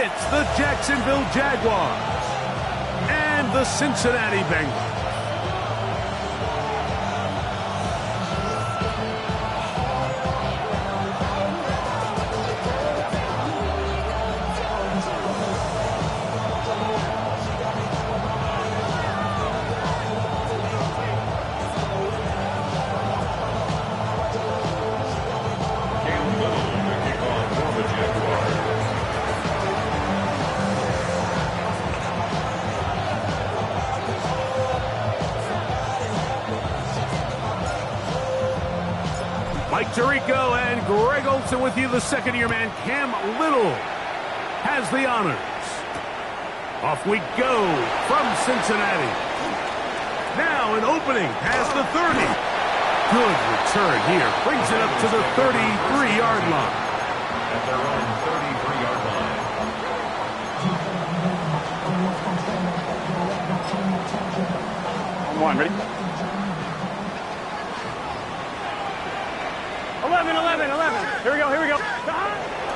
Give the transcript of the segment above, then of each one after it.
It's the Jacksonville Jaguars and the Cincinnati Bengals. Mike Tirico and Greg Olsen with you. The second-year man, Cam Little, has the honors. Off we go from Cincinnati. Now an opening past the 30. Good return here. Brings it up to the 33-yard line. At their own 33-yard line. One, ready? 11. Here we go.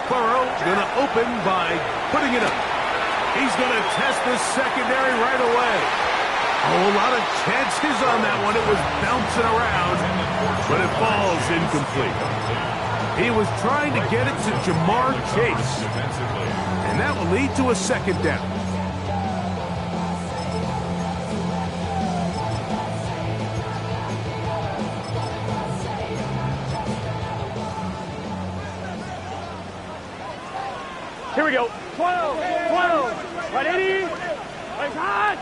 Burrow gonna open by putting it up. He's gonna test the secondary right away. Oh, a lot of chances on that one. It was bouncing around, but it falls incomplete. He was trying to get it to Jamar Chase, and that will lead to a second down. Here we go. 12. Right, 80. Right, hot.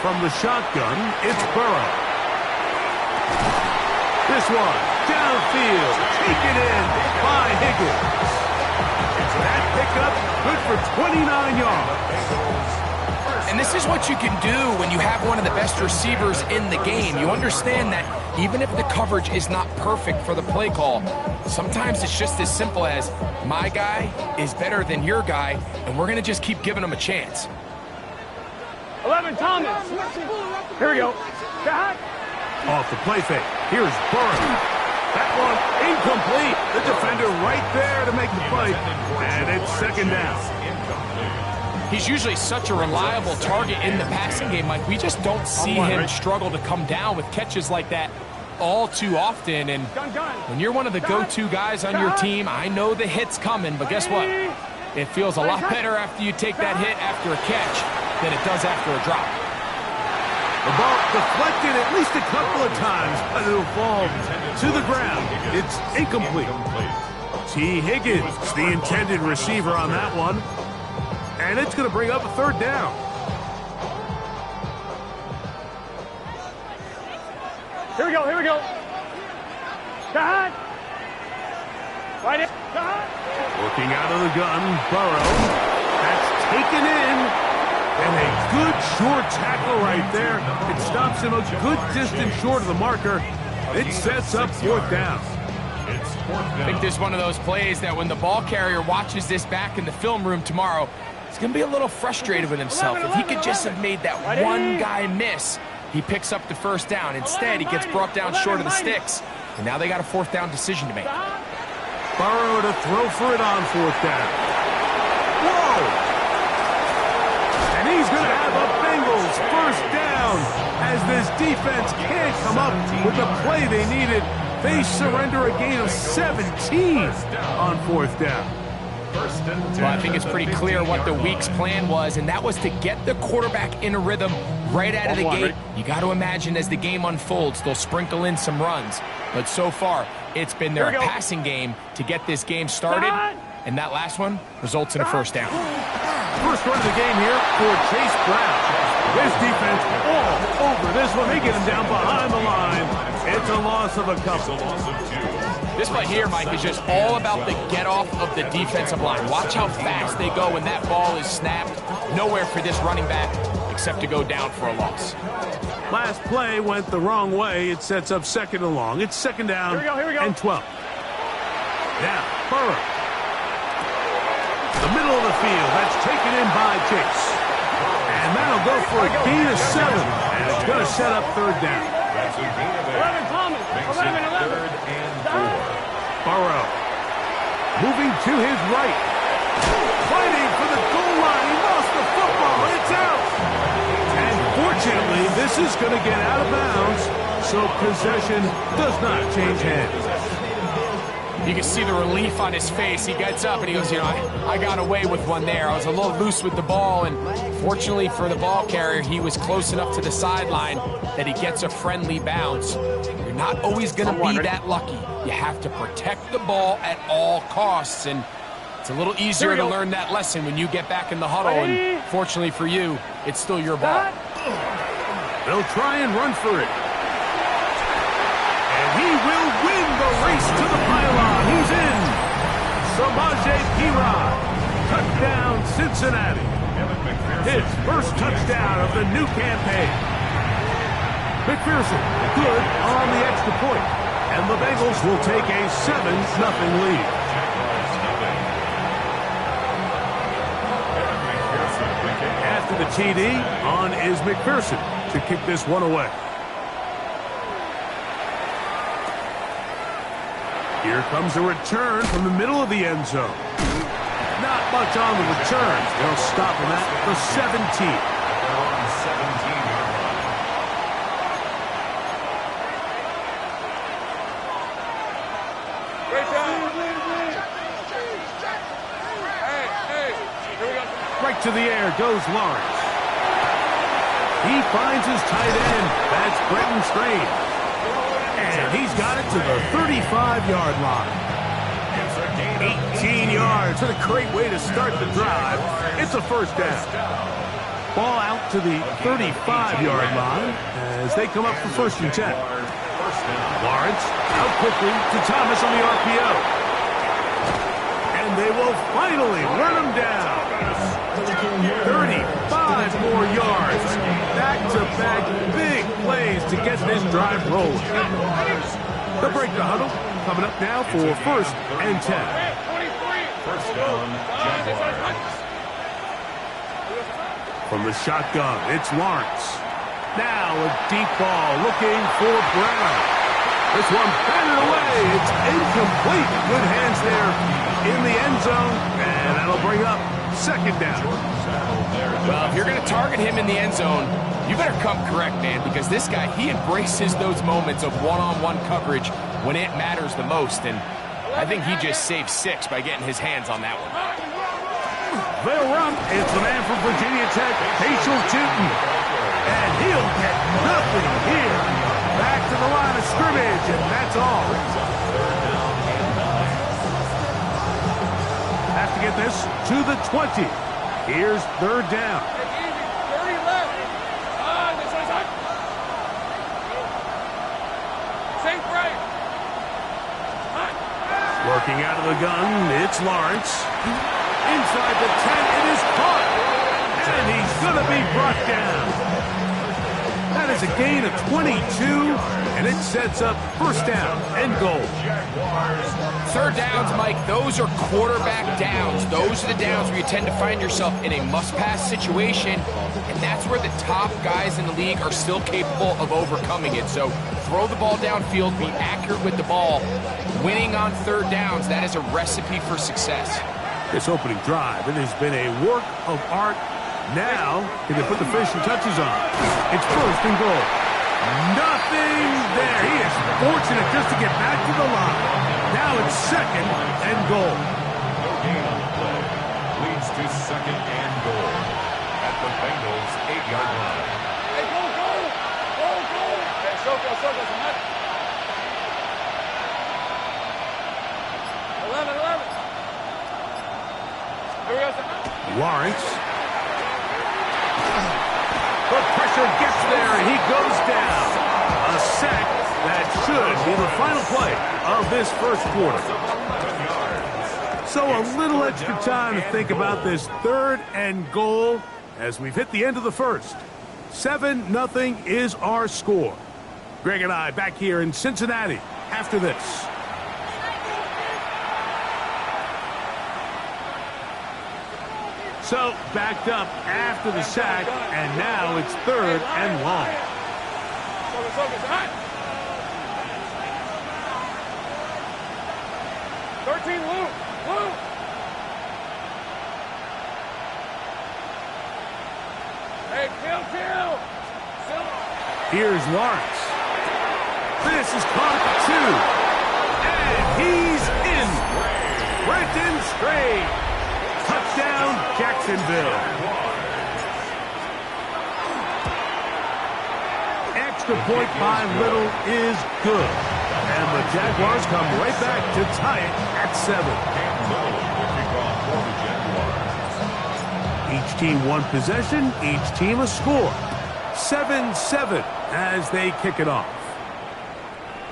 From the shotgun, it's Burrow. This one, downfield, taken in by Higgins. That pickup, good for 29 yards. And this is what you can do when you have one of the best receivers in the game. You understand that even if the coverage is not perfect for the play call, sometimes it's just as simple as my guy is better than your guy, and we're going to just keep giving him a chance. 11, Thomas. Here we go. Off the play fake. Here's Burrow. That one incomplete. The defender right there to make the play. And it's second down. He's usually such a reliable target in the passing game, Mike. We just don't see him struggle to come down with catches like that all too often. And when you're one of the go-to guys on your team, I know the hit's coming, but guess what? It feels a lot better after you take that hit after a catch than it does after a drop. The ball deflected at least a couple of times, but it'll fall to the ground. It's incomplete. T. Higgins, the intended receiver on that one. And it's going to bring up a third down. Here we go. Right in. Working out of the gun, Burrow. That's taken in. And a good short tackle right there. It stops him a good distance short of the marker. It sets up fourth down. I think this is one of those plays that when the ball carrier watches this back in the film room tomorrow, he's going to be a little frustrated with himself. If he could just have made that one guy miss, he picks up the first down. Instead, he gets brought down short of the sticks. And now they got a fourth down decision to make. Burrow to throw for it on fourth down. Whoa! And he's going to have a Bengals first down as this defense can't come up with the play they needed. They surrender a gain of 17 on fourth down. Well, I think it's pretty clear what the week's plan was, and that was to get the quarterback in a rhythm right out of the gate. You got to imagine as the game unfolds, they'll sprinkle in some runs. But so far, it's been their passing game to get this game started, and that last one results in a first down. First run of the game here for Chase Brown. His defense all over this one. They get him down behind the line. It's a loss of a couple. This play here, Mike, is just all about the get-off of the defensive line. Watch how fast they go when that ball is snapped. Nowhere for this running back except to go down for a loss. Last play went the wrong way. It sets up second and long. It's second down and 12. Now, Burrow. The middle of the field. That's taken in by Chase. And that'll go for a gain of 7. And it's going to set up third down. That's a gain of 8. 11, Thomas. Makes it 11. third and 4. Burrow. moving to his right. Fighting for the goal line. He lost the football. It's out. And fortunately, this is going to get out of bounds, so possession does not change hands. You can see the relief on his face. He gets up and he goes, you know, I got away with one there. I was a little loose with the ball, and fortunately for the ball carrier, he was close enough to the sideline that he gets a friendly bounce. You're not always going to be that lucky. You have to protect the ball at all costs, and it's a little easier to learn that lesson when you get back in the huddle, and fortunately for you, it's still your ball. They'll try and run for it. And he will win the race to the pylon. He's in. Samaje Perine. Touchdown, Cincinnati. His first touchdown of the new campaign. McPherson, good on the extra point. And the Bengals will take a 7-0 lead. After the TD, on is McPherson to kick this one away. Here comes a return from the middle of the end zone. Not much on the return. They'll stop him at the 17. Right to the air goes Lawrence. He finds his tight end. That's Brenton Strain. And he's got it to the 35-yard line. 18 yards. What a great way to start the drive. It's a first down. Ball out to the 35-yard line as they come up for 1st and 10. Lawrence out quickly to Thomas on the RPO. And they will finally run him down. 35 more yards. Back-to-back big plays to get this drive rolling. They'll break the huddle. Coming up now for 1st and 10. First down, Jaguars. From the shotgun, it's Lawrence. Now a deep ball looking for Brown. This one batted away. It's incomplete. Good hands there in the end zone. And that'll bring up 2nd down. Well, if you're going to target him in the end zone, you better come correct, man, because this guy, he embraces those moments of one-on-one coverage when it matters the most, and I think he just saved 6 by getting his hands on that one. They'll run. It's the man from Virginia Tech, Rachel Tootin. And he'll get nothing here. Back to the line of scrimmage, and that's all. Have to get this to the 20. Here's 3rd down. 30 left. This one's up. Safe right. Working out of the gun, it's Lawrence. Inside the 10, it is caught. And he's going to be brought down. That is a gain of 22, and it sets up 1st down and goal. 3rd downs, Mike, those are quarterback downs. Those are the downs where you tend to find yourself in a must-pass situation, and that's where the top guys in the league are still capable of overcoming it. So throw the ball downfield, be accurate with the ball. Winning on 3rd downs, that is a recipe for success. This opening drive, it has been a work of art. Now, can they put the finishing touches on? It's 1st and goal. Nothing there. He is fortunate just to get back to the line. Now it's 2nd and goal. No gain on the play. Leads to 2nd and goal at the Bengals' 8-yard line. Hey, go! Okay, circle, Matt. 11. Here we go, Lawrence. The pressure gets there, and he goes down. A sack that should be the final play of this 1st quarter. So a little extra time to think about this 3rd and goal as we've hit the end of the 1st. 7-0 is our score. Greg and I back here in Cincinnati after this. So, backed up after the sack, and now it's 3rd and long. 13. 14, Luke. Luke. Hey, kill. Here's Lawrence. This is caught at 2. And he's in. Brenton Strayed. Touchdown, Jacksonville. Extra point by Little is good. And the Jaguars come right back to tie it at 7. Each team one possession, each team a score. 7-7 as they kick it off.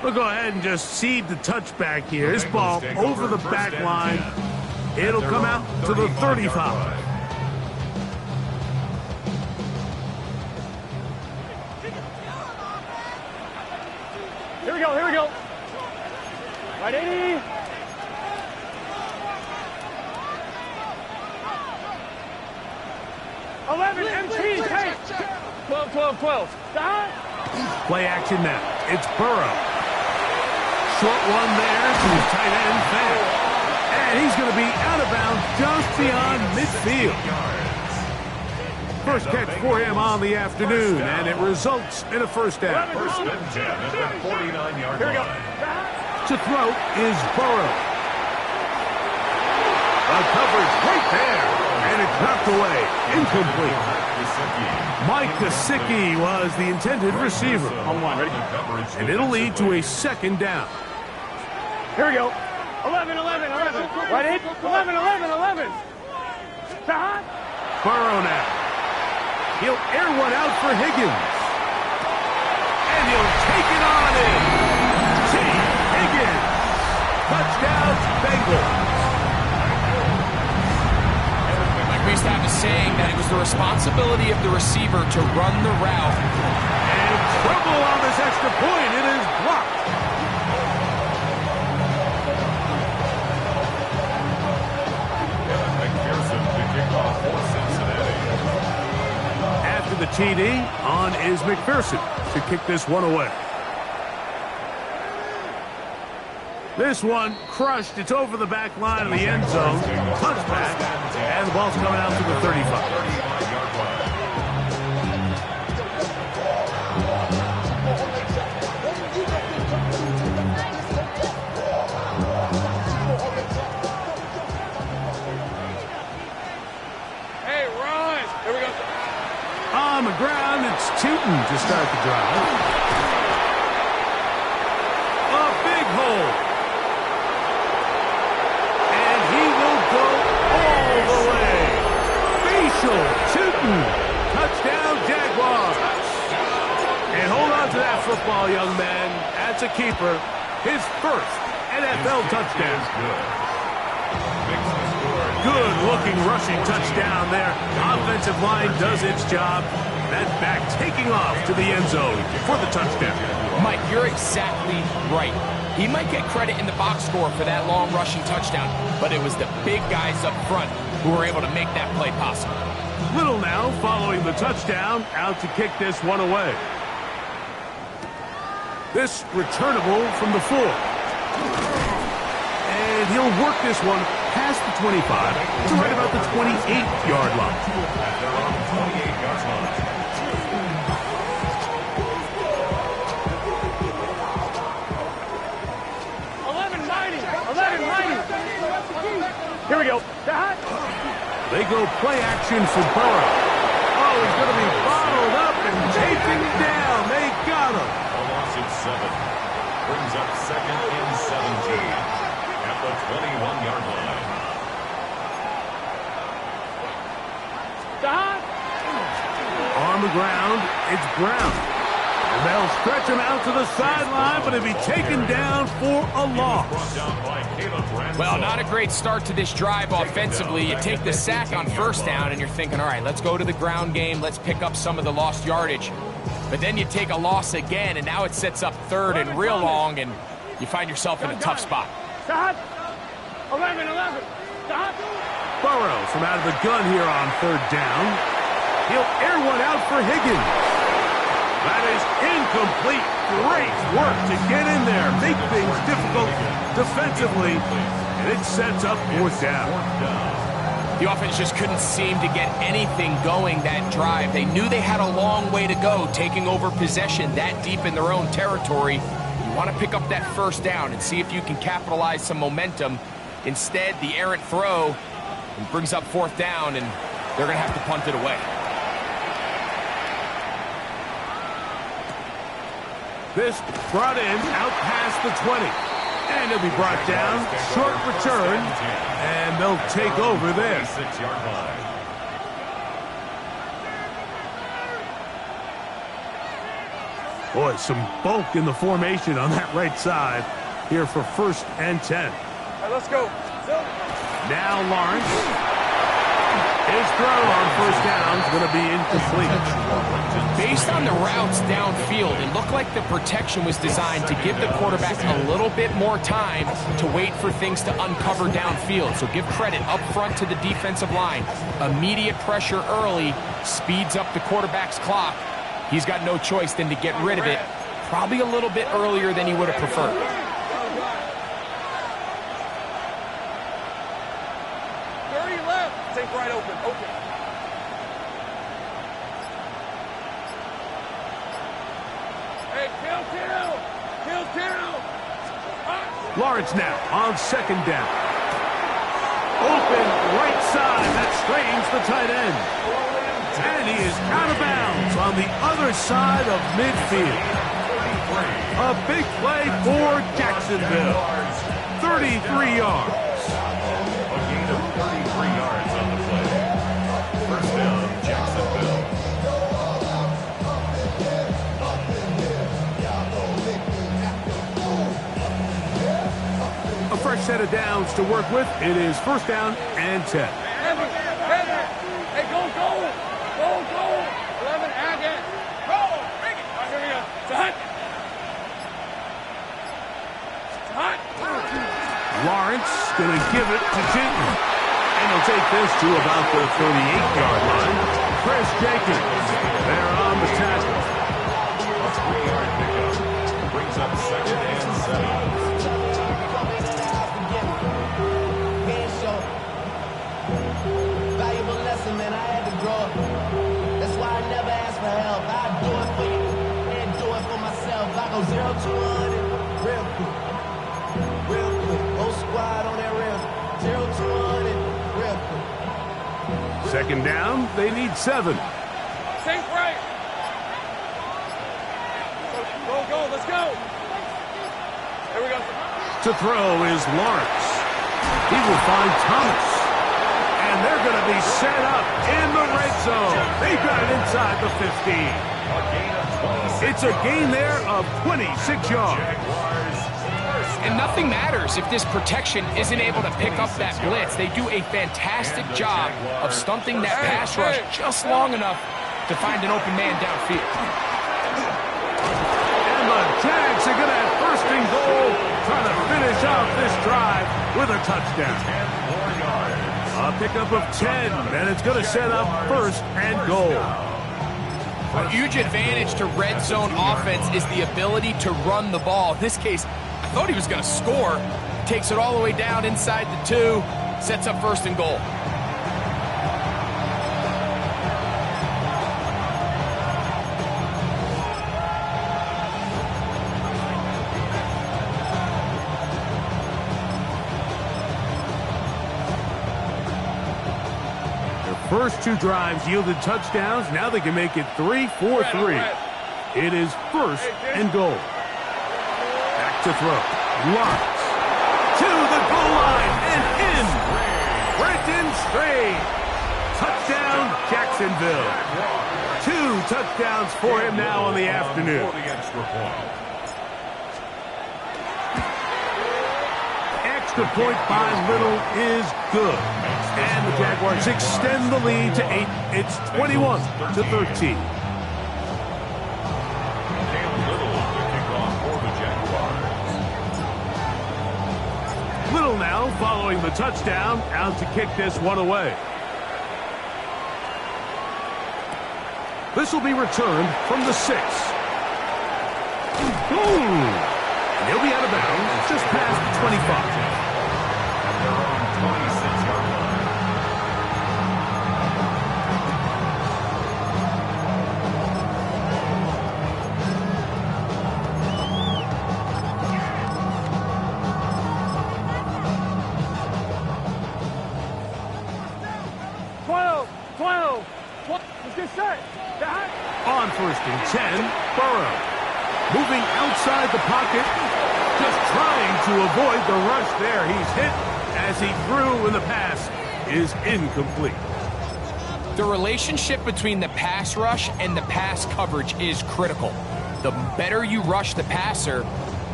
We'll go ahead and just cede the touchback here. This ball over the back line. It'll come out to the 35. Here we go. Right, 80. MT, hey! 12. Stop! Play action now. It's Burrow. Short one there to tight end Fan. And he's going to be out of bounds just beyond midfield. First catch for him on the afternoon, and it results in a first down. First and 10 at the 49-yard Here we go. line. To throw is Burrow. A coverage right there, and it's knocked away. Incomplete. Mike Gesicki was the intended receiver. On one, ready? And it'll lead to a second down. Here we go. 11. Right, 8. 11. Stop! Burrow now. He'll air one out for Higgins. And he'll take it on in. T. Higgins. Touchdown, Bengals. We used to have a saying that it was the responsibility of the receiver to run the route. And trouble on this extra point. It is blocked. McPherson to kick off for Cincinnati. After the TD, on is McPherson to kick this one away. This one crushed. It's over the back line of the end zone. Touchback. And the ball's coming out to the 35. 35-yard line. Hey, run! Here we go. On the ground, it's Tootin to start the drive. A big hole. And he will go all the way. Facial Tootin. Touchdown, Jaguars. And hold on to that football, young man. That's a keeper. His first NFL touchdown. Good-looking rushing touchdown there. Offensive line does its job. That back taking off to the end zone for the touchdown. Mike, you're exactly right. He might get credit in the box score for that long rushing touchdown, but it was the big guys up front who were able to make that play possible. Little now following the touchdown, out to kick this one away. This returnable from the 4. And he'll work this one past the 25 to right about the 28-yard line. They're on the 28-yard line. Here we go. They go play action for Burrow. Oh, he's going to be bottled up and taken down. They got him. A loss of 7. Brings up second and 17 at the 21-yard line. Stop! On the ground, it's Brown. And they'll stretch him out to the sideline, but he'll be taken down for a loss. Well, not a great start to this drive offensively. You take the sack on first down, and you're thinking, all right, let's go to the ground game. Let's pick up some of the lost yardage. But then you take a loss again, and now it sets up third and real long, and you find yourself in a tough spot. Stop! 11. Stop! Burrow from out of the gun here on third down. He'll air one out for Higgins. That is incomplete. Great work to get in there. Make things difficult defensively. And it sets up fourth down. The offense just couldn't seem to get anything going that drive. They knew they had a long way to go, taking over possession that deep in their own territory. You want to pick up that first down and see if you can capitalize some momentum. Instead, the errant throw brings up fourth down, and they're going to have to punt it away. This brought in out past the 20. And he'll be brought down. Short return. And they'll take over there. 6-yard line. Boy, some bulk in the formation on that right side here for 1st and 10. All right, let's go. Now Lawrence. His throw on first down is going to be incomplete. Based on the routes downfield, it looked like the protection was designed to give the quarterback a little bit more time to wait for things to uncover downfield. So give credit up front to the defensive line. Immediate pressure early speeds up the quarterback's clock. He's got no choice than to get rid of it, probably a little bit earlier than he would have preferred. Take right open. Hey, kill. Lawrence now on 2nd down. Open right side. That strains the tight end. And he is out of bounds on the other side of midfield. A big play for Jacksonville. 33 yards. A gain of 33 yards on the play. First down, Jacksonville. A fresh set of downs to work with. It is 1st down and 10. Hey, go. 11, add it. Go. Bring it. All right, here we go. It's hot. Lawrence going to give it to Jinton. And he'll take this to about the 38-yard line. Chris Jenkins there on the tackle. A 3-yard pickup. Brings up 2nd and 7. Valuable lesson, man. I had to grow up. That's why I never ask for help. I do it for you and do it for myself. I go 0 to 100 real quick. Whole squad on that rim. 0 to 100 real quick. 2nd down, they need 7. Think right. Go. Let's go. Here we go. To throw is Lawrence. He will find Thomas. And they're going to be set up in the red zone. They got it inside the 15. A gain of 26. It's a gain there of 26 yards. And nothing matters if this protection isn't able to pick up that blitz. They do a fantastic job of stunting that pass rush just long enough to find an open man downfield. And the Jags are going to have 1st and goal, trying to finish off this drive with a touchdown. 10 more yards. A pickup of 10, and it's going to set up 1st and goal. A huge advantage to red zone offense is the ability to run the ball. In this case, I thought he was going to score. Takes it all the way down inside the 2, sets up 1st and goal. First 2 drives yielded touchdowns. Now they can make it 3-4-3. It is 1st and goal. Back to throw. Lawrence to the goal line and in. Brenton Strange. Touchdown, Jacksonville. 2 touchdowns for him now on the afternoon. For the extra point. Extra point by Little is good. And the Jaguars extend the lead to 8. It's 21-13. Cam Little, the kickoff for the Jaguars. Little now following the touchdown, out to kick this one away. This will be returned from the 6. Boom! And he'll be out of bounds just past the 25. get set. On 1st and 10, Burrow. Moving outside the pocket, just trying to avoid the rush there. He's hit as he threw, and the pass is incomplete. The relationship between the pass rush and the pass coverage is critical. The better you rush the passer,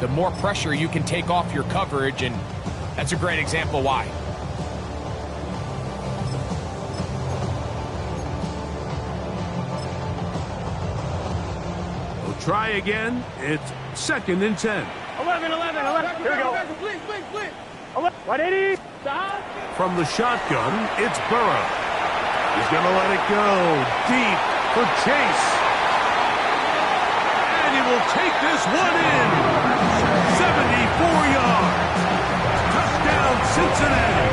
the more pressure you can take off your coverage, and that's a great example why. Try again. It's 2nd and 10. 11. Here we go. 180. From the shotgun, it's Burrow. He's going to let it go deep for Chase. And he will take this one in. 74 yards. Touchdown, Cincinnati.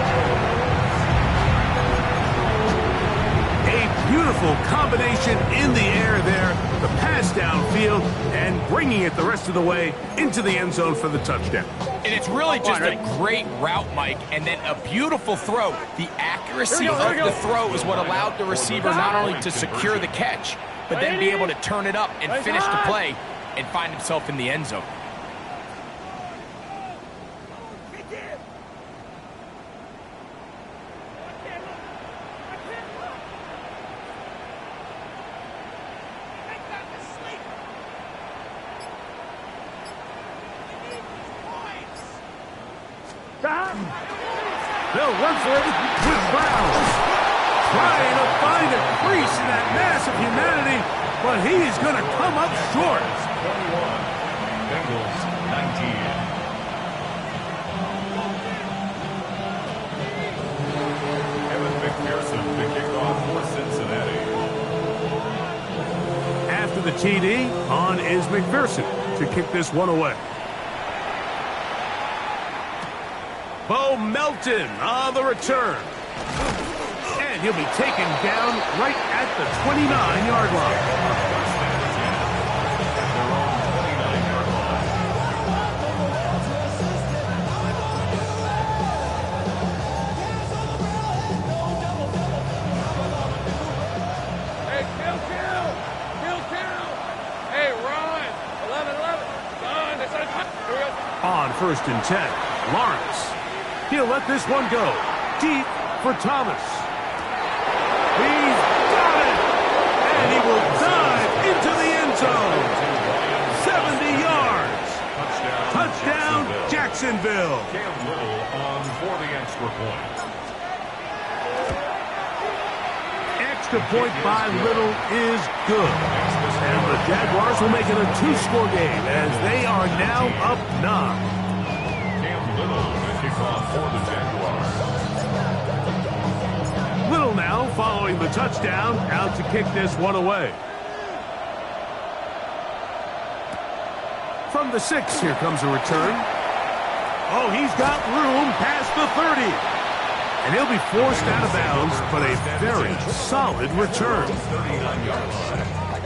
A beautiful combination in the air there. The pass downfield and bringing it the rest of the way into the end zone for the touchdown. And it's really just a great route, Mike, and then a beautiful throw. The accuracy of the throw is what allowed the receiver not only to secure the catch, but then be able to turn it up and finish the play and find himself in the end zone. They'll run for it with Brown. Trying to find a crease in that mass of humanity, but he's going to come up short. 21, Bengals 19. Evan McPherson to kick off for Cincinnati. After the TD, on is McPherson to kick this one away. Bo Melton on the return. And he'll be taken down right at the 29-yard line. Hey, run. 11. On 1st and 10, Lawrence. He'll let this one go deep for Thomas. He's got it! And he will dive into the end zone. 70 yards. Touchdown, Jacksonville. Cam Little on for the extra point. Extra point by Little is good. And the Jaguars will make it a 2-score game as they are now up 9. Off for the Jaguars. Little now following the touchdown, out to kick this one away. From the 6, here comes a return. Oh, he's got room past the 30. And he'll be forced out of bounds, but a very solid return.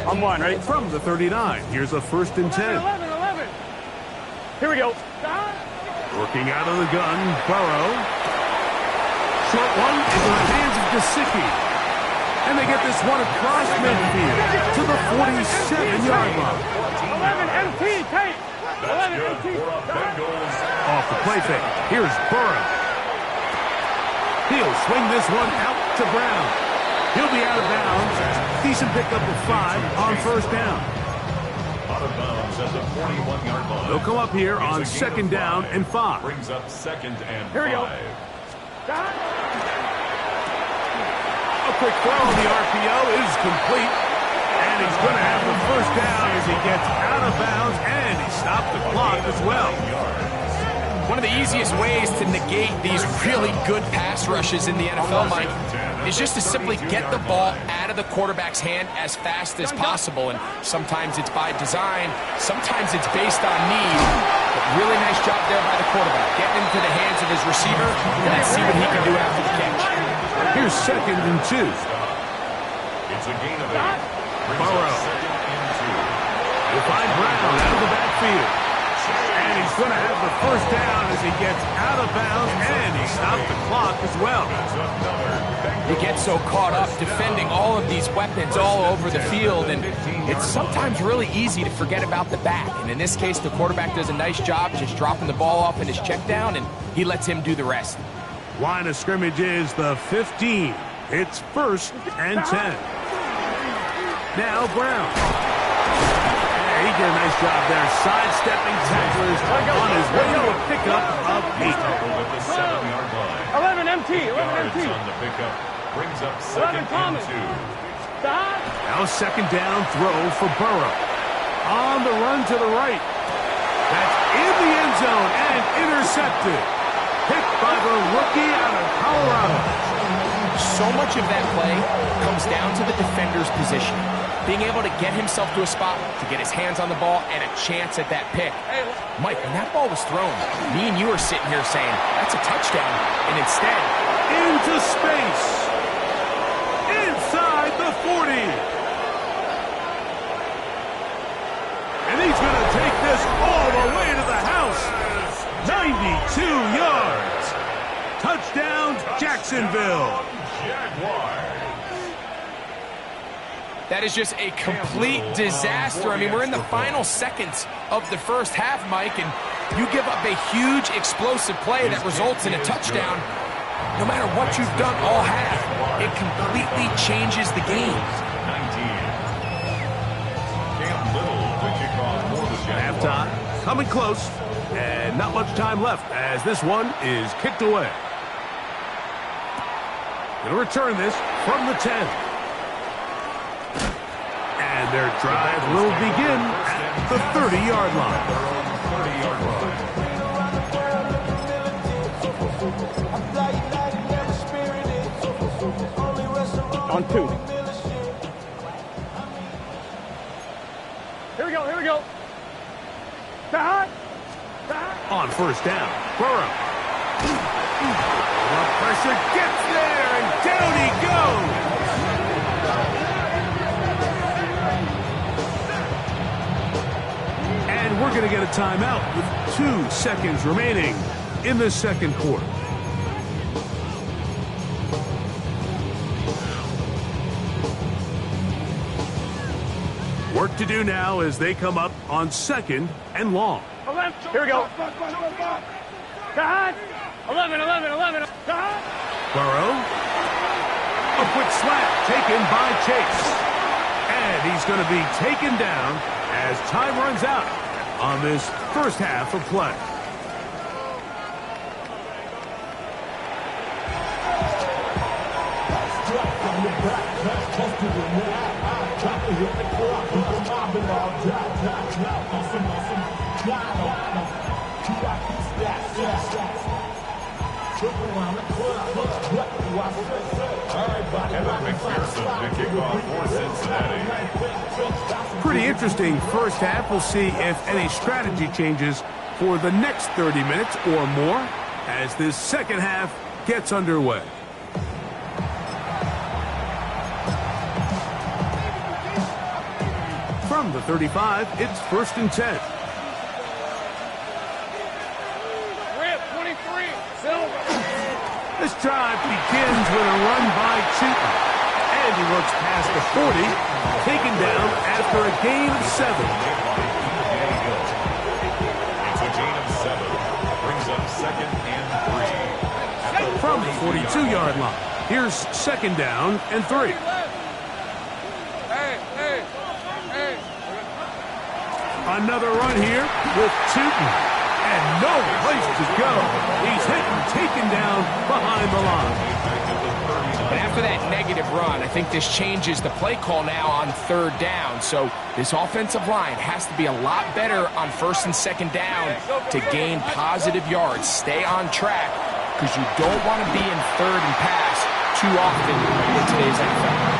I'm one, right? From the 39, here's a 1st and 10. 11. Here we go. Working out of the gun, Burrow. Short one is in the hands of Gesicki. And they get this one across midfield to the 47-yard line. 11 MT, tape. 11 MT. Off the play fake, here's Burrow. He'll swing this one out to Brown. He'll be out of bounds. Decent pickup of 5 on 1st down. Out of bounds at the 41-yard line. They'll come up here on 2nd down and 5. Brings up 2nd and 5. Here we go. A quick throw on the RPO is complete. And he's going to have the 1st down as he gets out of bounds, and he stopped the clock as well. One of the easiest ways to negate these really good pass rushes in the NFL, Mike, is just to simply get the ball out of the quarterback's hand as fast as possible. And sometimes it's by design, sometimes it's based on need. But really nice job there by the quarterback, getting into the hands of his receiver, and let's see what he can do after the catch. Here's 2nd and 2. It's a gain of 8. Burrow. We'll find Brown out of the backfield. And he's going to have the 1st down as he gets out of bounds, and he stopped the clock as well. You get so caught up defending all of these weapons all over the field, and it's sometimes really easy to forget about the back. And in this case, the quarterback does a nice job just dropping the ball off in his check down, and he lets him do the rest. Line of scrimmage is the 15. It's 1st and 10. Now Brown. He did a nice job there, sidestepping tacklers on his way to a pickup of 8. At the 7-yard line. 11 MT, 11 MT. On the pickup brings up 2nd and 2. Now 2nd down throw for Burrow. On the run to the right. That's in the end zone and intercepted. Picked by the rookie out of Colorado. So much of that play comes down to the defender's position. Being able to get himself to a spot, to get his hands on the ball, and a chance at that pick. Mike, when that ball was thrown, me and you are sitting here saying, that's a touchdown. And instead, into space. Inside the 40. And he's going to take this all the way to the house. 92 yards. Touchdown, Jacksonville. that is just a complete disaster. I mean, we're in the final seconds of the first half, Mike, and you give up a huge explosive play that results in a touchdown. No matter what you've done all half, it completely changes the game. Halftime, coming close, and not much time left as this one is kicked away. Going to return this from the 10. And their drive will begin at the 30-yard line. On 2. Here we go, here we go. On first down, Burrow. The pressure gets there, and down he goes. And we're going to get a timeout with 2 seconds remaining in the second quarter. Work to do now as they come up on 2nd and long. Here we go. 11. Burrow. A quick slap taken by Chase. And he's going to be taken down as time runs out on this first half of play. Pretty interesting first half. We'll see if any strategy changes for the next 30 minutes or more as this second half gets underway. From the 35, it's 1st and 10. This drive begins with a run by Cheaton. And he looks past the 40, taken down after a gain of 7. It's a gain of 7. Brings up 2nd and 3. From the 42-yard line, here's 2nd down and 3. Another run here with Cheaton. And no place to go. He's hit and taken down behind the line. And after that negative run, I think this changes the play call now on 3rd down. So this offensive line has to be a lot better on 1st and 2nd down to gain positive yards. Stay on track because you don't want to be in 3rd and pass too often in today's NFL.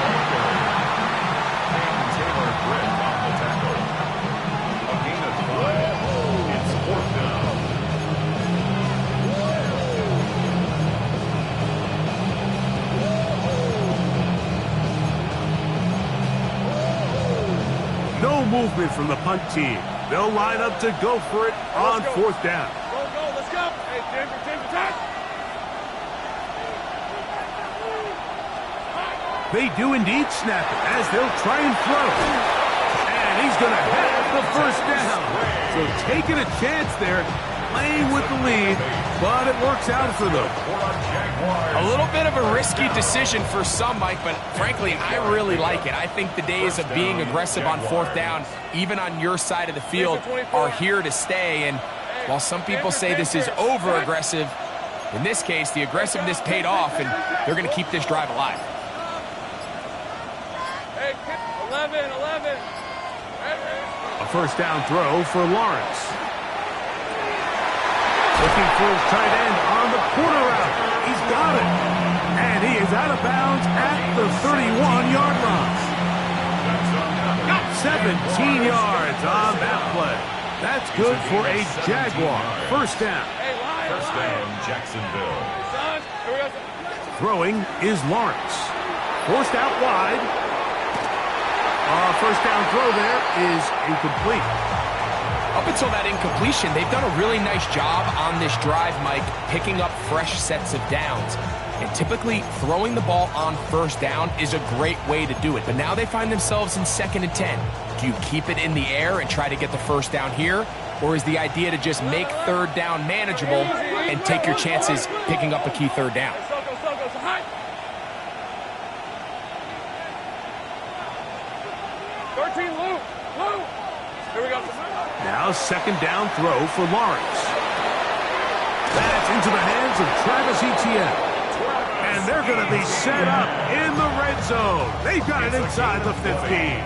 No movement from the punt team. They'll line up to go for it on 4th down. Go, let's go. Hey, Denver, take the time. They do indeed snap it as they'll try and throw. And he's going to have the first down. So taking a chance there, playing with the lead, but it works out for them. A little bit of a risky decision for some, Mike, but frankly, I really like it. I think the days of being aggressive on fourth down, even on your side of the field, are here to stay. And while some people say this is over-aggressive, in this case, the aggressiveness paid off, and they're going to keep this drive alive. 11. A first down throw for Lawrence. Looking for his tight end on the corner route. He's got it. And he is out of bounds at the 31-yard line. 17 yards on that play. That's good for a Jaguar. First down. First down, Jacksonville. Throwing is Lawrence. Forced out wide. First down throw there is incomplete. Up until that incompletion, they've done a really nice job on this drive, Mike, picking up fresh sets of downs. And typically, throwing the ball on first down is a great way to do it. But now they find themselves in 2nd and 10. Do you keep it in the air and try to get the first down here? Or is the idea to just make third down manageable and take your chances picking up a key third down? 13, Lou. Here we go. Now second down throw for Lawrence. That's into the hands of Travis Etienne. And they're going to be set up in the red zone. They've got it inside the 15.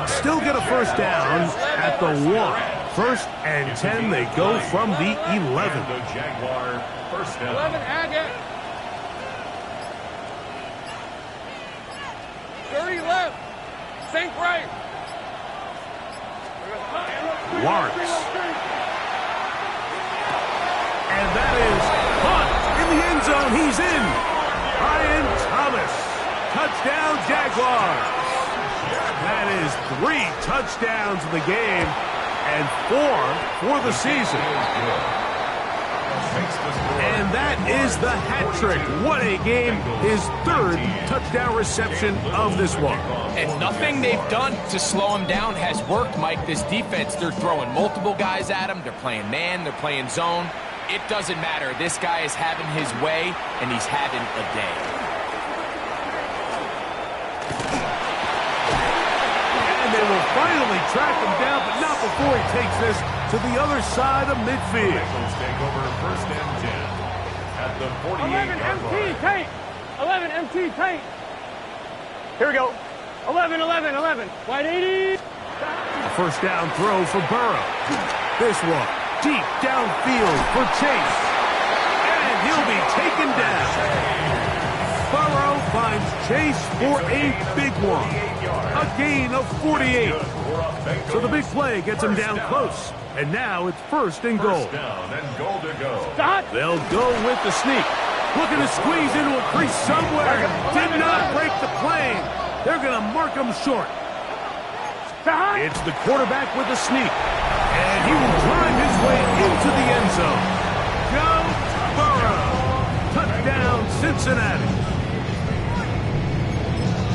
Still get a first down at the 1. 1st and 10, they go from the 11. The Jaguar first down. 11, add it. 30 left. Sink right. Lawrence. And that is caught in the end zone. He's in. Brian Thomas. Touchdown, Jaguars. That is 3 touchdowns in the game and 4 for the season. And that is the hat trick. What a game. His 3rd touchdown reception of this one. And nothing they've done to slow him down has worked, Mike. This defense, they're throwing multiple guys at him. They're playing man. They're playing zone. It doesn't matter. This guy is having his way, and he's having a day. And they will finally track him down, but not before he takes this to the other side of midfield. Bengals take over first and 10 at the 11 48-yard MT line. tank. 11 MT tank. Here we go. 11. Wide 80. A first down throw for Burrow. This one deep downfield for Chase. And he'll be taken down. Burrow finds Chase for a big one. A gain of 48. So the big play gets him down close. And now it's 1st and goal. First down and goal to go. Stop. They'll go with the sneak. Looking to squeeze into a crease somewhere. Did not break the plane. They're going to mark him short. It's the quarterback with the sneak. And he will drive his way into the end zone. Go Burrow. Touchdown, Cincinnati.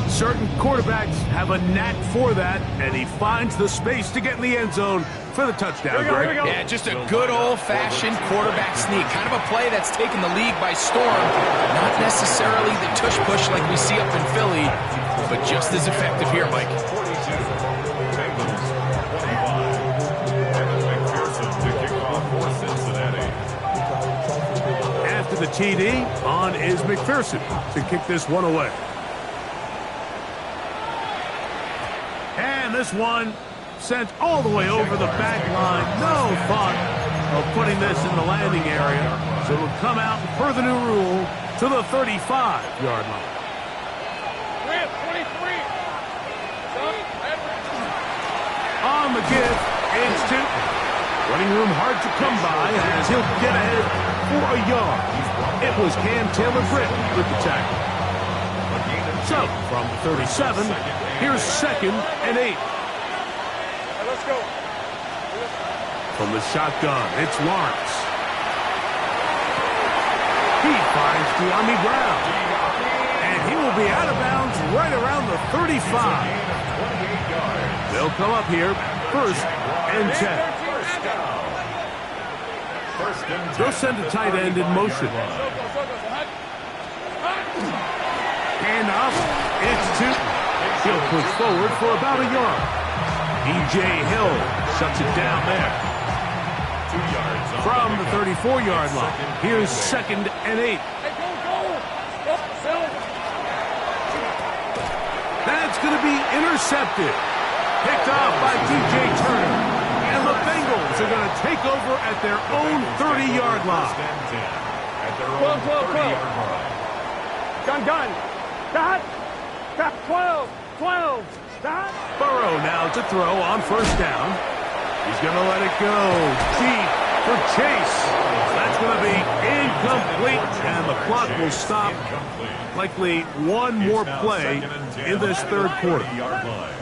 Certain quarterbacks have a knack for that, and he finds the space to get in the end zone for the touchdown, Greg. Yeah, just a good old-fashioned quarterback sneak. Kind of a play that's taken the league by storm. Not necessarily the tush-push like we see up in Philly, but just as effective here, Mike. 42. Bengals 25. Evan McPherson to kick off for Cincinnati. After the TD, on is McPherson to kick this one away. And this one sent all the way over the back line. No thought of putting this in the landing area. So it will come out per the new rule to the 35-yard line. 23. On the give, it's 2. Running room hard to come by as he'll get ahead for a yard. It was Cam Taylor-Britt with the tackle. So, from the 37, here's 2nd and 8. Let's go. From the shotgun, it's Lawrence. He finds De'Ami Brown. And And he will be out of bounds right around the 35. They'll come up here, 1st and 10. They'll send a tight end in motion. And off, it's 2. He'll push forward for about a yard. E.J. Hill shuts it down there. 2 yards from the 34-yard line. Here's 2nd and 8. That's going to be intercepted. Picked off by D.J. Turner. And the Bengals are going to take over at their own 30-yard line. At their own 30-yard line. Gun. Dot. 12. Dot. Burrow now to throw on 1st down. He's going to let it go deep for Chase. That's going to be incomplete, and the clock will stop. Likely one more play in this 3rd quarter.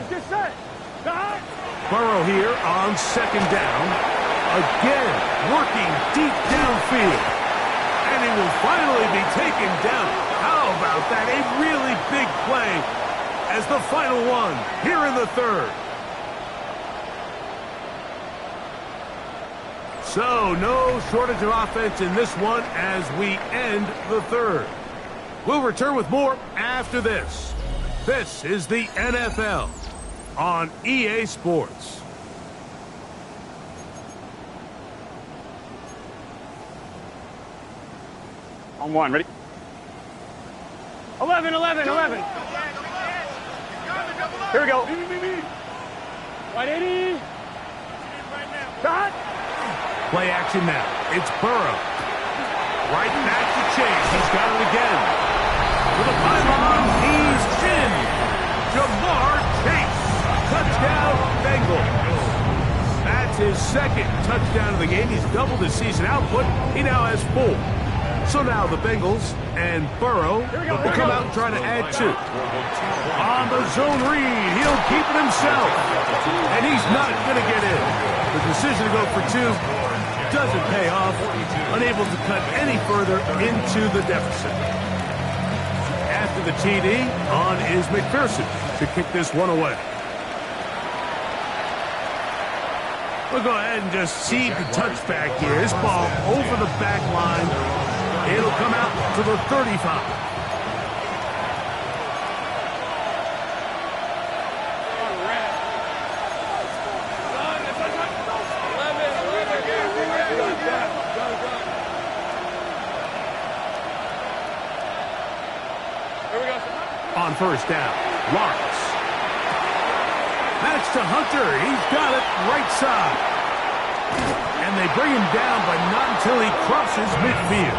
Get set. Dot. Burrow here on 2nd down. Again, working deep downfield. And he will finally be taken down. How about that? A really big play as the final one here in the 3rd. So, no shortage of offense in this one as we end the 3rd. We'll return with more after this. This is the NFL on EA Sports. On 1, ready? 11. Here we go. Wide 80. Dot. Play action now. It's Burrow. Right back to Chase. He's got it again. To the pylon. He's in. Jamar Chase. Touchdown, Bengals. That's his 2nd touchdown of the game. He's doubled his season output. He now has 4. So now the Bengals and Burrow will come out and try to add 2. On the zone read, he'll keep it himself. And he's not going to get in. The decision to go for 2 doesn't pay off. Unable to cut any further into the deficit. After the TD, on is McPherson to kick this one away. We'll go ahead and just seed the touchback here. This ball over the back line. It'll come out to the 35. On 1st down, Lawrence. That's to Hunter. He's got it right side. And they bring him down, but not until he crosses midfield.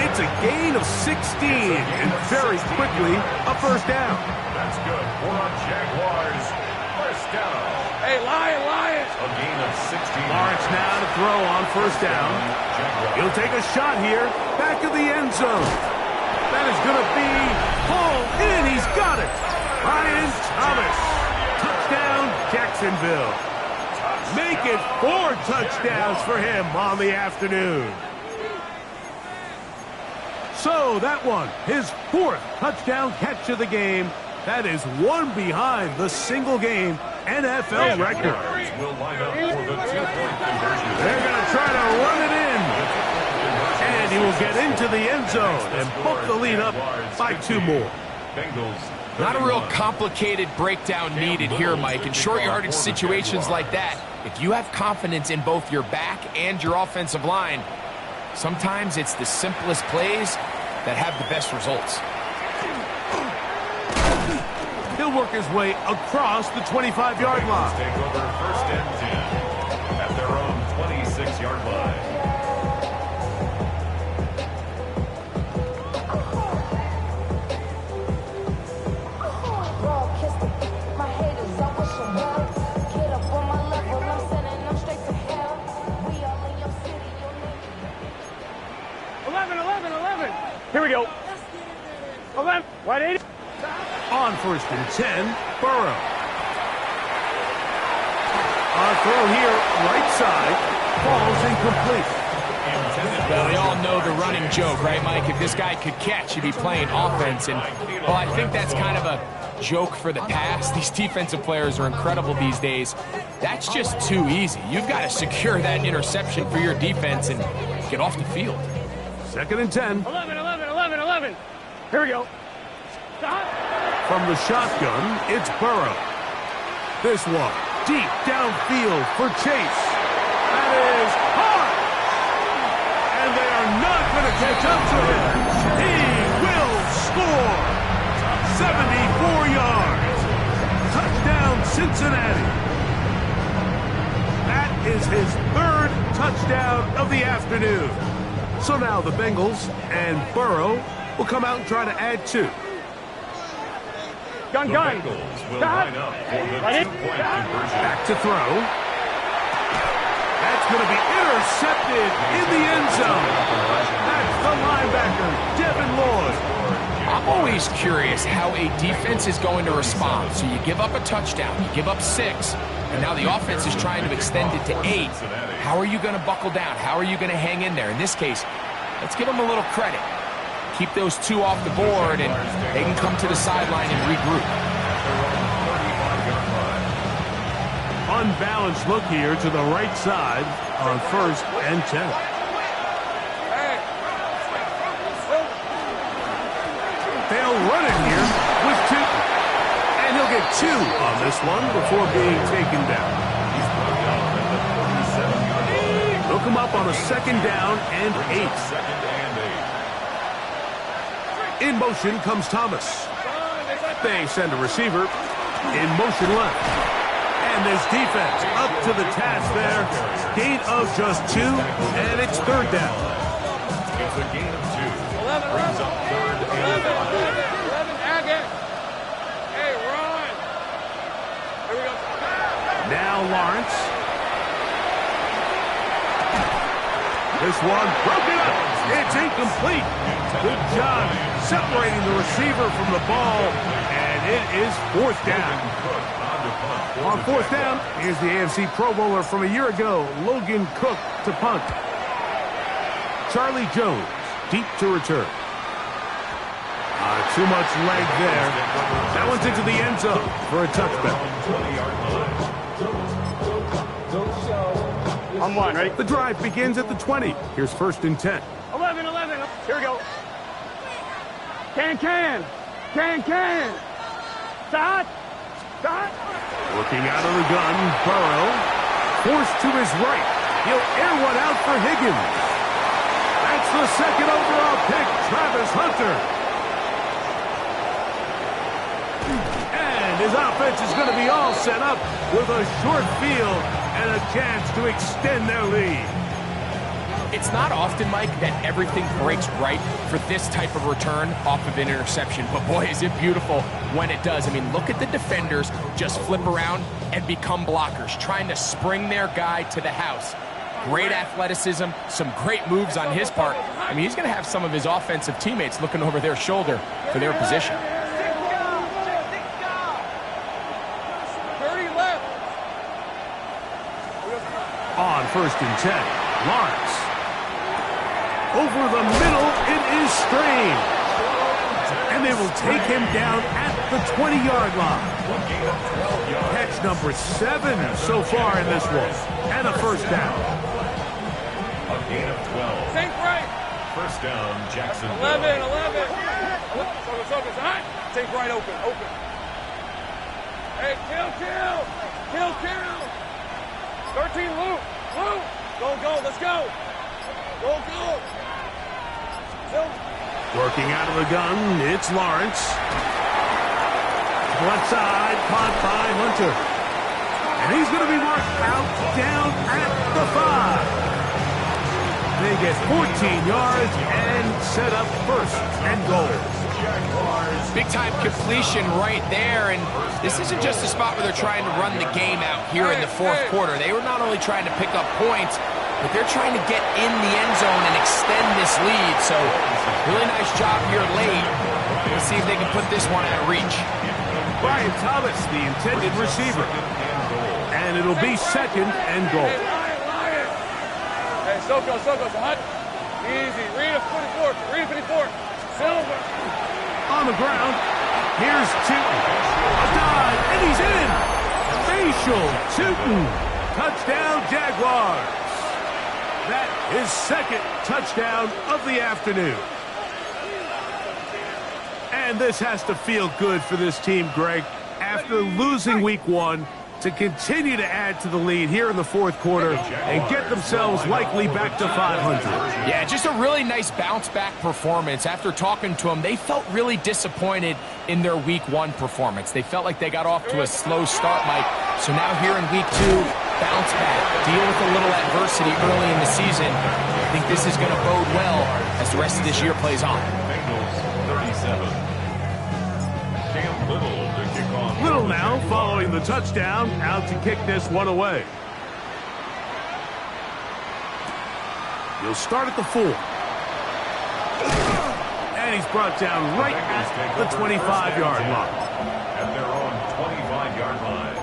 It's a gain of 16, and very quickly, a 1st down. That's good for our Jaguars. 1st down. Hey, Lion. A gain of 16. Lawrence now to throw on 1st down. He'll take a shot here, back of the end zone. That is going to be pulled in. He's got it. Ryan Thomas. Touchdown, Jacksonville. Make it 4 touchdowns for him on the afternoon. So that one, his 4th touchdown catch of the game. That is 1 behind the single-game NFL record. Will line up for the 2-point conversion. They're going to try to run it in. And he will get into the end zone and book the lead up by 2 more. Bengals. Not a real complicated breakdown needed here, Mike. In short yardage situations like that, if you have confidence in both your back and your offensive line, sometimes it's the simplest plays that have the best results. He'll work his way across the 25-yard line. Take over 1st and 10 at their own 26-yard line. My haters, I wish them well. Get up on my level, I'm sending them straight to hell. We all in your city, your name. 11. Here we go. 11. Wide 80. On 1st and 10, Burrow. On throw here, right side, falls incomplete. Intended Well, we all know the running joke, right, Mike? If this guy could catch, he'd be playing offense. And, well, I think that's kind of a joke for the past. These defensive players are incredible these days. That's just too easy. You've got to secure that interception for your defense and get off the field. 2nd and 10. 11, 11, 11, 11. Here we go. Stop. From the shotgun, it's Burrow. This one, deep downfield for Chase. That is hard. And they are not going to catch up to him. He will score. 74 yards. Touchdown, Cincinnati. That is his 3rd touchdown of the afternoon. So now the Bengals and Burrow will come out and try to add 2. Gun. Will line up for the 2-point conversion. Back to throw. That's going to be intercepted in the end zone. That's the linebacker, Devin Lloyd. I'm always curious how a defense is going to respond. So you give up a touchdown, you give up 6, and now the offense is trying to extend it to 8. How are you going to buckle down? How are you going to hang in there? In this case, let's give them a little credit. Keep those 2 off the board, and they can come to the sideline and regroup. Unbalanced look here to the right side on 1st and 10. They'll run it here with 2. And he'll get 2 on this one before being taken down. They'll come up on a 2nd down and 8. In motion comes Thomas. They send a receiver in motion left. And this defense up to the task there. Gain of just 2, and it's 3rd down. It's a gain of 2. Brings up 3rd and 5. 11, Agate. Hey, run. Here we go. Now Lawrence. This one broken up. It's incomplete. Good job separating the receiver from the ball, and it is 4th down. On 4th down, here's the AFC Pro Bowler from a year ago, Logan Cook to punt. Charlie Jones, deep to return. Too much leg there. That one's into the end zone for a touchback. On 1, ready? The drive begins at the 20. Here's 1st and 10. 11, 11. Here we go. Can. Stop. Looking out of the gun, Burrow. Forced to his right. He'll air one out for Higgins. That's the 2nd overall pick, Travis Hunter. And his offense is going to be all set up with a short field and a chance to extend their lead. It's not often, Mike, that everything breaks right for this type of return off of an interception. But, boy, is it beautiful when it does. I mean, look at the defenders just flip around and become blockers, trying to spring their guy to the house. Great athleticism, some great moves on his part. I mean, he's going to have some of his offensive teammates looking over their shoulder for their position. 30 left. On 1st and 10, Lawrence. Over the middle, it is Strain. And they will take him down at the 20-yard line. Catch number 7 so far in this one. And a 1st down. A gain of 12. Think right. 1st down, Jacksonville. 11. Focus. Hot. Think right, open. Hey, kill. 13, Luke. Go, let's go. Go. Working out of the gun, it's Lawrence. Left side, caught by Hunter. And he's going to be marked out down at the 5. They get 14 yards and set up 1st and goal. Big-time completion right there, and this isn't just a spot where they're trying to run the game out here in the 4th quarter. They were not only trying to pick up points, but they're trying to get in the end zone and extend this lead. So, really nice job here late. Let's see if they can put this one out of reach. Brian Thomas, the intended receiver. And it'll be 2nd and goal. Hey, Soko, hot. Easy. Read a 54. Read a 54. Silver. On the ground. Here's Tootin. A dive, and he's in. Facial Tootin. Touchdown, Jaguars. That is second touchdown of the afternoon. And this has to feel good for this team, Greg. After losing week 1, to continue to add to the lead here in the fourth quarter and get themselves likely back to 500. Yeah, just a really nice bounce-back performance. After talking to them, they felt really disappointed in their week 1 performance. They felt like they got off to a slow start, Mike. So now here in week 2, bounce back, deal with a little adversity early in the season. I think this is going to bode well as the rest of this year plays on. Bengals 37. Cam Little to kick off. Little now following the touchdown, out to kick this one away. He'll start at the 4. And he's brought down right at the 25-yard line. At their own 25-yard line.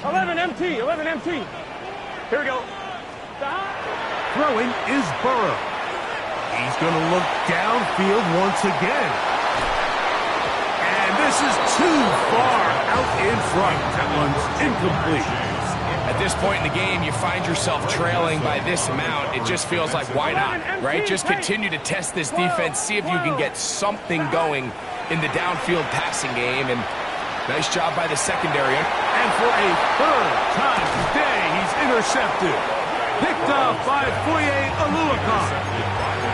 11 MT. 11 MT. Here we go. Throwing is Burrow. He's going to look downfield once again. And this is too far out in front. That one's incomplete. At this point in the game, you find yourself trailing by this amount. It just feels like, why not, right? Just continue to test this defense, see if you can get something going in the downfield passing game. And nice job by the secondary. And for a third time today, he's intercepted. Picked off by Foye Oluokun.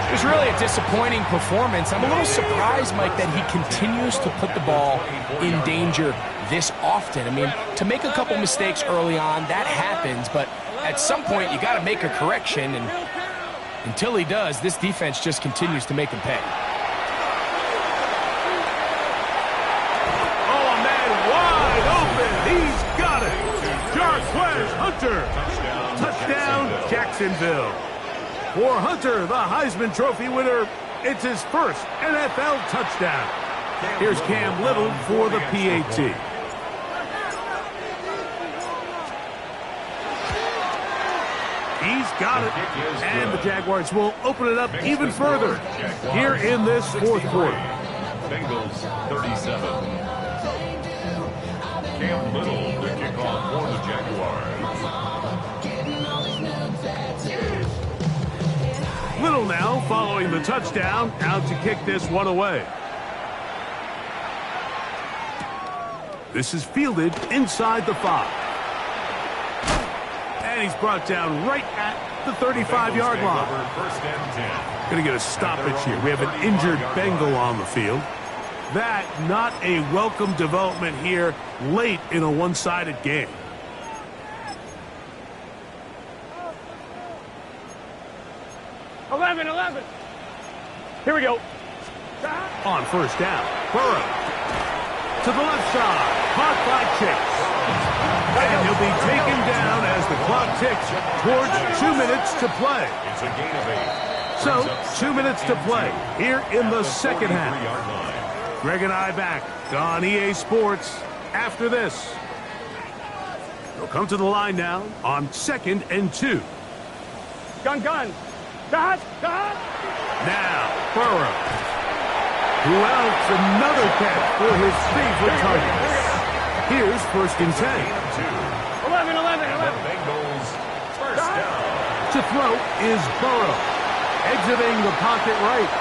It was really a disappointing performance. I'm a little surprised, Mike, that he continues to put the ball in danger this often. I mean, to make a couple mistakes early on, that happens, but at some point you got to make a correction, and until he does, this defense just continues to make him pay. Oh, man, wide open. He's got it. Jarquez Hunter. Touchdown, Jacksonville. For Hunter, the Heisman Trophy winner, it's his first NFL touchdown. Here's Cam Little for the PAT. He's got it. And the Jaguars will open it up even further here in this fourth quarter. Bengals 37. Cam Little to kick off for the Jaguars. Little now following the touchdown, out to kick this one away. This is fielded inside the 5. And he's brought down right at the 35-yard line. First and 10. Going to get a stoppage here. We have an injured Bengal on the field. That not a welcome development here late in a one-sided game. Here we go. On first down, Burrow to the left side, caught by Chase. And he'll be taken down as the clock ticks towards 2 minutes to play. It's a gain of 8. So, 2 minutes to play here in the second half. Greg and I back on EA Sports after this. They'll come to the line now on 2nd and 2. Gun. Dot. Now, Burrow. Who else? Another catch for his favorite target. Here's 1st and 10. 11. Bengals first down. To throw is Burrow. Exiting the pocket right.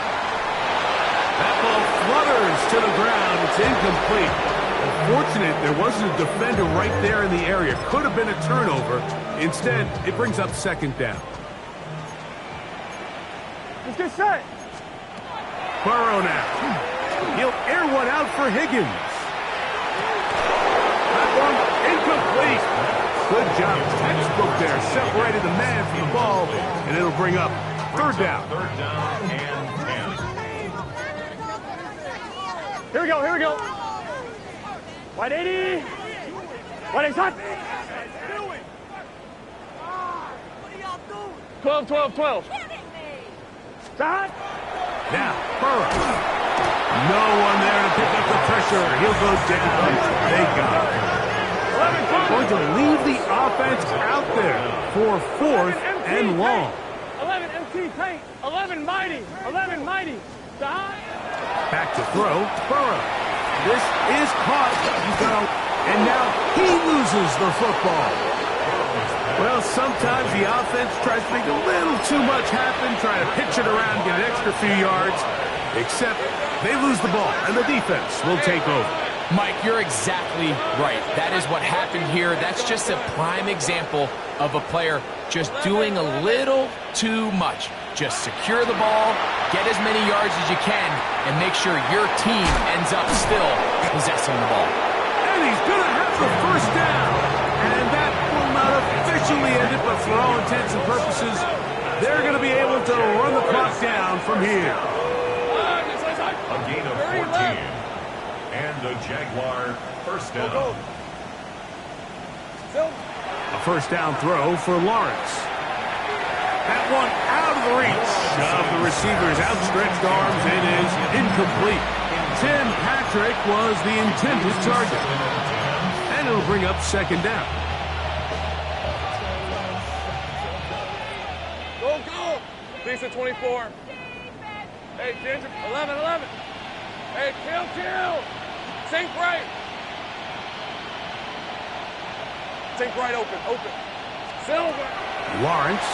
That ball flutters to the ground. It's incomplete. Unfortunate there wasn't a defender right there in the area. Could have been a turnover. Instead, it brings up 2nd down. Let's get set. Burrow now. He'll air one out for Higgins. That one incomplete. Good job. Textbook there. Separated the man from the ball, and it'll bring up 3rd down. 3rd down and 10. Here we go. Wide 80. Wide 80 hot. 12. Dot. Now, Burrow. No one there to pick up the pressure. He'll go down. They got it. 11. going to leave the offense out there for 4th and long. 11 MT paint. 11 mighty. 11 mighty. Back to throw. Burrow. This is caught. And now he loses the football. Well, sometimes the offense tries to make a little too much happen, trying to pitch it around, get an extra few yards, except they lose the ball, and the defense will take over. Mike, you're exactly right. That is what happened here. That's just a prime example of a player just doing a little too much. Just secure the ball, get as many yards as you can, and make sure your team ends up still possessing the ball. And he's going to have the first down. And that will not officially end it, but for all intents and purposes, they're going to be able to run the clock down from here. A gain of 14. And the Jaguar first down. A first down throw for Lawrence. That one out of the reach of the receiver's outstretched arms. It is incomplete. Tim Patrick was the intended target. And it'll bring up second down. Go. Lisa 24. Hey, Ginger. 11. Hey, kill. Sink right. Sink right open. Silver. Lawrence.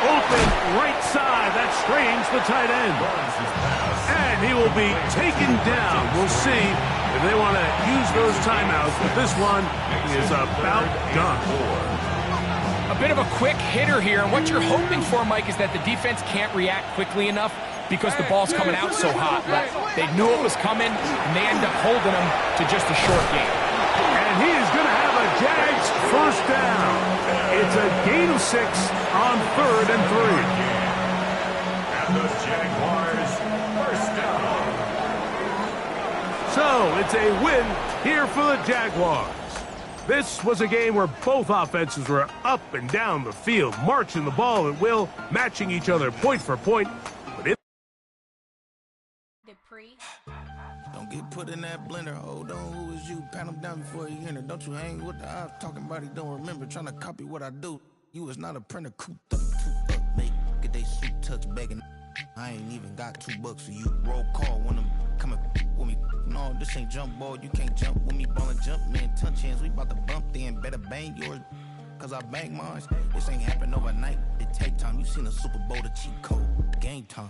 Open right side. That strains the tight end. And he will be taken down. We'll see if they want to use those timeouts, but this one is about done. A bit of a quick hitter here, and what you're hoping for, Mike, is that the defense can't react quickly enough because the ball's coming out so hot. But they knew it was coming, and they end up holding them to just a short game. And he is going to have a Jags first down. It's a gain of 6 on 3rd and 3. And the Jaguars first down. So it's a win here for the Jaguars. This was a game where both offenses were up and down the field, marching the ball at will, matching each other point for point. But Don't get put in that blender. Hold on, who is you? Pat him down before you enter. Don't you hang with the ops talking about he don't remember. Trying to copy what I do. You is not a printer. Cooped up, make get they suit touch begging. I ain't even got $2 for you. Roll call when I'm coming with me. No, this ain't jump ball. You can't jump with me. Ballin' jump, man. Touch hands. We about to bump then. Better bang yours. Cause I bang mine. This ain't happen overnight. It take time. You seen a Super Bowl, the cheat code. Game time.